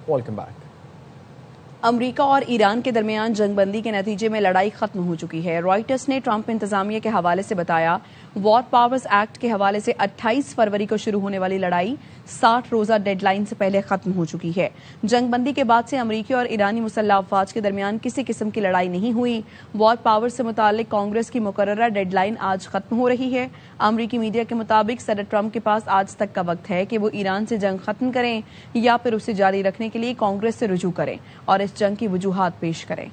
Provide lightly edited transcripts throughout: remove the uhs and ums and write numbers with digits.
Welcome back. امریکہ اور ایران کے درمیان جنگ بندی کے نتیجے میں لڑائی ختم ہو چکی ہے۔ رائٹرز نے ٹرمپ انتظامیہ کے حوالے سے بتایا، وار پاورز ایکٹ کے حوالے سے 28 فروری کو شروع ہونے والی لڑائی 60 روزہ ڈیڈ لائن سے پہلے ختم ہو چکی ہے۔ جنگ بندی کے بعد سے امریکی اور ایرانی مسلح افواج کے درمیان کسی قسم کی لڑائی نہیں ہوئی۔ وار پاور سے متعلق کانگریس کی مقررہ ڈیڈ لائن آج ختم ہو رہی ہے۔ امریکی میڈیا کے مطابق صدر ٹرمپ کے پاس آج تک کا وقت ہے کہ وہ ایران سے جنگ ختم کریں یا پھر اسے جاری رکھنے کے لیے کانگریس سے رجوع کریں اور اس جنگ کی وجوہات پیش کریں۔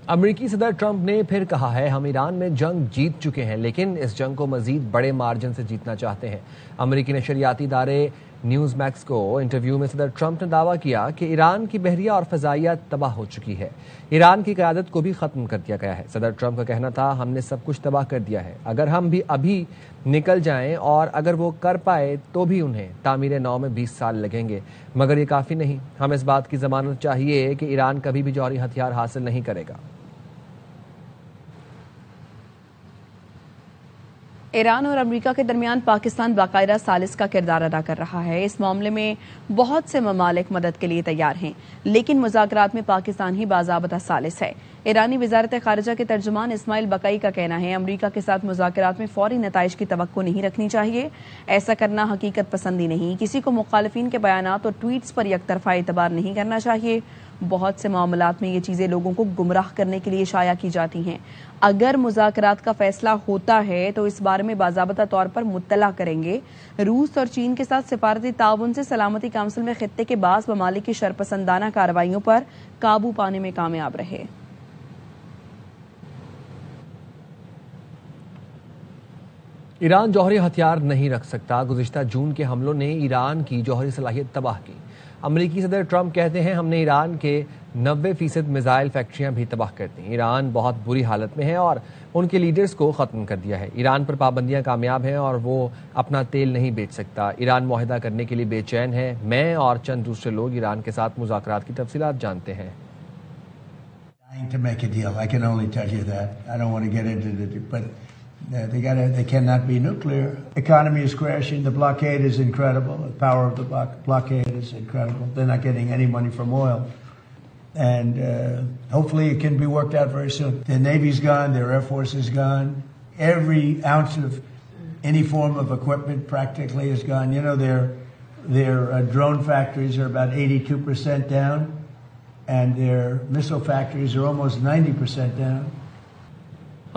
امریکی صدر ٹرمپ نے پھر کہا ہے، ہم ایران میں جنگ جیت چکے ہیں لیکن اس جنگ کو مزید بڑے مارجن سے جیتنا چاہتے ہیں۔ امریکی نشریاتی ادارے نیوز میکس کو انٹرویو میں صدر ٹرمپ نے دعویٰ کیا کہ ایران کی بحریہ اور فضائیہ تباہ ہو چکی ہے، ایران کی قیادت کو بھی ختم کر دیا گیا ہے۔ صدر ٹرمپ کا کہنا تھا، ہم نے سب کچھ تباہ کر دیا ہے، اگر ہم بھی ابھی نکل جائیں اور اگر وہ کر پائے تو بھی انہیں تعمیر نو میں 20 سال لگیں گے، مگر یہ کافی نہیں، ہم اس بات کی ضمانت چاہیے کہ ایران کبھی بھی جوہری ہتھیار حاصل نہیں کرے گا۔ ایران اور امریکہ کے درمیان پاکستان باقاعدہ ثالث کا کردار ادا کر رہا ہے۔ اس معاملے میں بہت سے ممالک مدد کے لیے تیار ہیں، لیکن مذاکرات میں پاکستان ہی باضابطہ ثالث ہے۔ ایرانی وزارت خارجہ کے ترجمان اسماعیل بقائی کا کہنا ہے، امریکہ کے ساتھ مذاکرات میں فوری نتائج کی توقع نہیں رکھنی چاہیے، ایسا کرنا حقیقت پسندی نہیں، کسی کو مخالفین کے بیانات اور ٹویٹس پر یک طرفہ اعتبار نہیں کرنا چاہیے۔ بہت سے معاملات میں یہ چیزیں لوگوں کو گمراہ کرنے کے لیے شائع کی جاتی ہیں۔ اگر مذاکرات کا فیصلہ ہوتا ہے تو اس بارے میں باضابطہ طور پر مطلع کریں گے۔ روس اور چین کے ساتھ سفارتی تعاون سے سلامتی کونسل میں خطے کے بعض ممالک کی شرپسندانہ کارروائیوں پر قابو پانے میں کامیاب رہے۔ ایران جوہری ہتھیار نہیں رکھ سکتا، گزشتہ جون کے حملوں نے ایران کی جوہری صلاحیت تباہ کی۔ امریکی صدر ٹرمپ کہتے ہیں، ہم نے ایران کے 90% میزائل فیکٹریاں بھی تباہ کر دیں۔ ایران بہت بری حالت میں ہے اور ان کے لیڈرز کو ختم کر دیا ہے۔ ایران پر پابندیاں کامیاب ہیں اور وہ اپنا تیل نہیں بیچ سکتا۔ ایران معاہدہ کرنے کے لیے بے چین ہے۔ میں اور چند دوسرے لوگ ایران کے ساتھ مذاکرات کی تفصیلات جانتے ہیں۔ They cannot be nuclear. Economy is crashing. The blockade is incredible. The power of the blockade is incredible. They're not getting any money from oil. And hopefully it can be worked out very soon. Their Navy's gone. Their Air Force is gone. Every ounce of any form of equipment practically is gone. You know, their drone factories are about 82% down. And their missile factories are almost 90% down.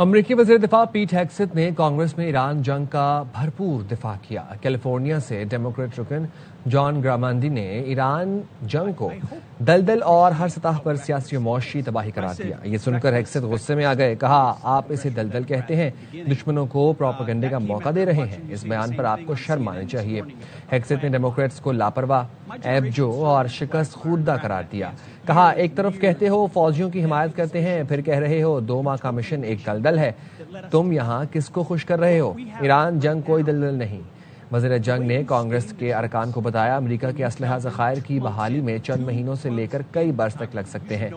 امریکی وزیر دفاع پیٹ ہیگسیت نے کانگریس میں ایران جنگ کا بھرپور دفاع کیا۔ کیلیفورنیا سے ڈیموکریٹ رکن جان گرامانڈی نے ایران جنگ کو دلدل اور ہر سطح پر سیاسی و معاشی تباہی قرار دیا۔ یہ سن کر ہیگسیت غصے میں آ گئے، کہا آپ اسے دلدل کہتے ہیں، دشمنوں کو پروپیگنڈے کا موقع دے رہے ہیں، اس بیان پر آپ کو شرم آنی چاہیے۔ ہیگسیت نے ڈیموکریٹس کو لاپرواہ، عیب جو اور شکست خوردہ قرار دیا، کہا ایک طرف کہتے ہو فوجیوں کی حمایت کرتے ہیں، پھر کہہ رہے ہو 2 ماہ کا مشن ایک دلدل ہے، تم یہاں کس کو خوش کر رہے ہو؟ ایران جنگ کوئی دلدل نہیں۔ وزیر جنگ نے کانگریس کے ارکان کو بتایا، امریکہ کے اسلحہ ذخائر کی بحالی میں چند مہینوں سے لے کر کئی برس تک لگ سکتے ہیں۔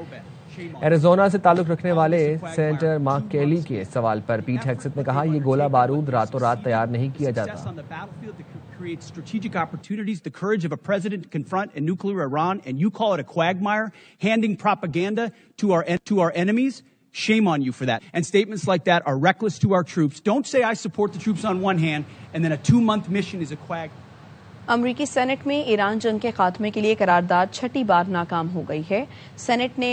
ایریزونا سے تعلق رکھنے والے سینیٹر مارک کیلی کے سوال پر پیٹ ہیگسیت نے کہا، یہ گولہ بارود راتوں رات تیار نہیں کیا جاتا۔ Create strategic opportunities, the courage of a president to confront a nuclear Iran, and you call it a quagmire, handing propaganda to our enemies? Shame on you for that. And statements like that are reckless to our troops. Don't say I support the troops on one hand, and then a 2-month mission is a quagmire. امریکی Saint میں ایران جنگ کے خاتمے کے لیے قرارداد 6ٹی بار ناکام ہو گئی ہے۔ سینٹ نے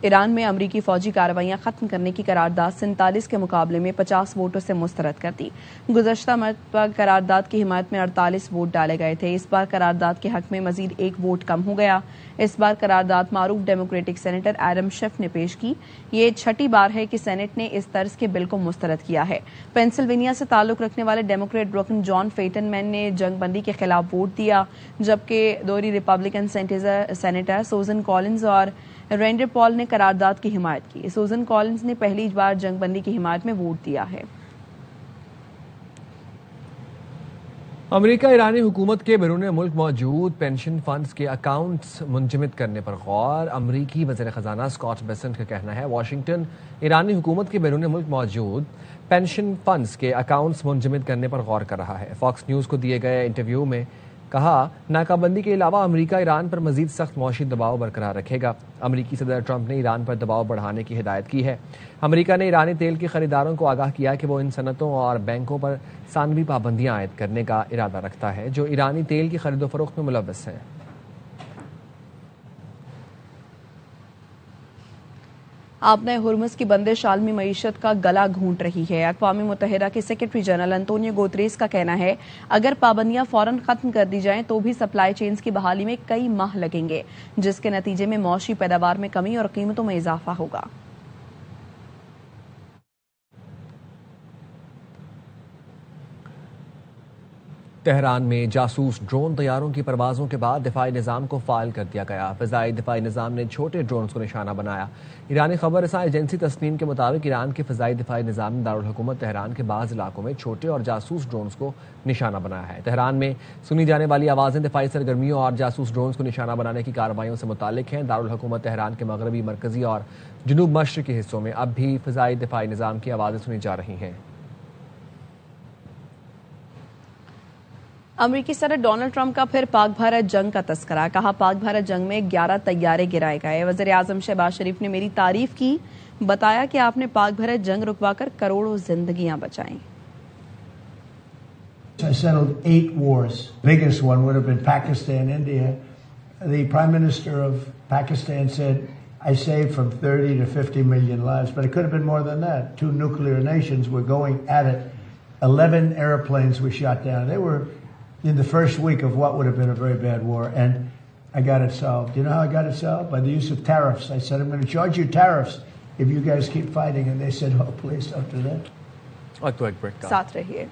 ایران میں امریکی فوجی کارروائیاں ختم کرنے کی قرارداد 47 کے مقابلے میں 50 ووٹوں سے مسترد کر دی۔ گزشتہ مرتبہ قرارداد کی حمایت میں 48 ووٹ ڈالے گئے تھے، اس بار قرارداد کے حق میں مزید 1 ووٹ کم ہو گیا۔ اس بار قرارداد معروف ڈیموکریٹک سینیٹر ایڈم شیف نے پیش کی۔ یہ 6ٹی بار ہے کہ سینٹ نے اس طرز کے بل کو مسترد کیا ہے۔ پینسلوینیا سے تعلق رکھنے والے ڈیموکریٹ رکن جان فیٹن مین نے جنگ بندی کے خلاف ووٹ دیا، جبکہ دوہری ریپبلکن سینیٹر سوزن کالنز اور رینڈر پال نے قرارداد کی حمایت کی۔ سوزن کالنز نے پہلی بار جنگ بندی کی حمایت میں ووٹ دیا ہے۔ امریکہ ایرانی حکومت کے بیرون ملک موجود پینشن فنڈز کے اکاؤنٹس منجمد کرنے پر غور۔ امریکی وزیر خزانہ اسکاٹ بیسنٹ کا کہنا ہے واشنگٹن ایرانی حکومت کے بیرون ملک موجود پینشن فنڈز کے اکاؤنٹس منجمد کرنے پر غور کر رہا ہے۔ فاکس نیوز کو دیے گئے انٹرویو میں کہا ناکہ بندی کے علاوہ امریکہ ایران پر مزید سخت معاشی دباؤ برقرار رکھے گا۔ امریکی صدر ٹرمپ نے ایران پر دباؤ بڑھانے کی ہدایت کی ہے۔ امریکہ نے ایرانی تیل کے خریداروں کو آگاہ کیا کہ وہ ان صنعتوں اور بینکوں پر ثانوی پابندیاں عائد کرنے کا ارادہ رکھتا ہے جو ایرانی تیل کی خرید و فروخت میں ملوث ہیں۔ آبنۂ ہرمز کی بندش عالمی معیشت کا گلا گھونٹ رہی ہے۔ اقوام متحدہ کے سیکرٹری جنرل انطونیو گوتریس کا کہنا ہے اگر پابندیاں فوراً ختم کر دی جائیں تو بھی سپلائی چینز کی بحالی میں کئی ماہ لگیں گے، جس کے نتیجے میں معاشی پیداوار میں کمی اور قیمتوں میں اضافہ ہوگا۔ تہران میں جاسوس ڈرون طیاروں کی پروازوں کے بعد دفاعی نظام کو فعال کر دیا گیا۔ فضائی دفاعی نظام نے چھوٹے ڈرونز کو نشانہ بنایا۔ ایرانی خبر رساں ایجنسی تسنیم کے مطابق ایران کے فضائی دفاعی نظام نے دارالحکومت تہران کے بعض علاقوں میں چھوٹے اور جاسوس ڈرونز کو نشانہ بنایا ہے۔ تہران میں سنی جانے والی آوازیں دفاعی سرگرمیوں اور جاسوس ڈرونز کو نشانہ بنانے کی کارروائیوں سے متعلق ہیں۔ دارالحکومت تہران کے مغربی، مرکزی اور جنوب مشرقی حصوں میں اب بھی فضائی دفاعی نظام کی آوازیں سنی جا رہی ہیں۔ امریکی صدر ڈونلڈ ٹرمپ کا پھر پاک بھارت جنگ کا تذکرہ، کہا پاک بھارت جنگ میں 11 طیارے گرائے گئے۔ وزیر اعظم شہباز شریف نے میری تعریف کی، بتایا کہ آپ نے پاک بھارت جنگ رکوا کر کروڑوں زندگیاں بچائیں۔ I settled 8 wars. Biggest one would have been Pakistan, India. The Prime Minister of Pakistan said, I saved from 30 to 50 million lives, but it could have been more than that. 2 nuclear nations were going at it. 11 airplanes were shot down. They were in the first week of what would have been a very bad war, and I got it solved. You know how I got it solved? By the use of tariffs. I said, I'm going to charge you tariffs if you guys keep fighting, and they said, oh, please don't do that. اور تو ایک break کا ساتھ رہیے۔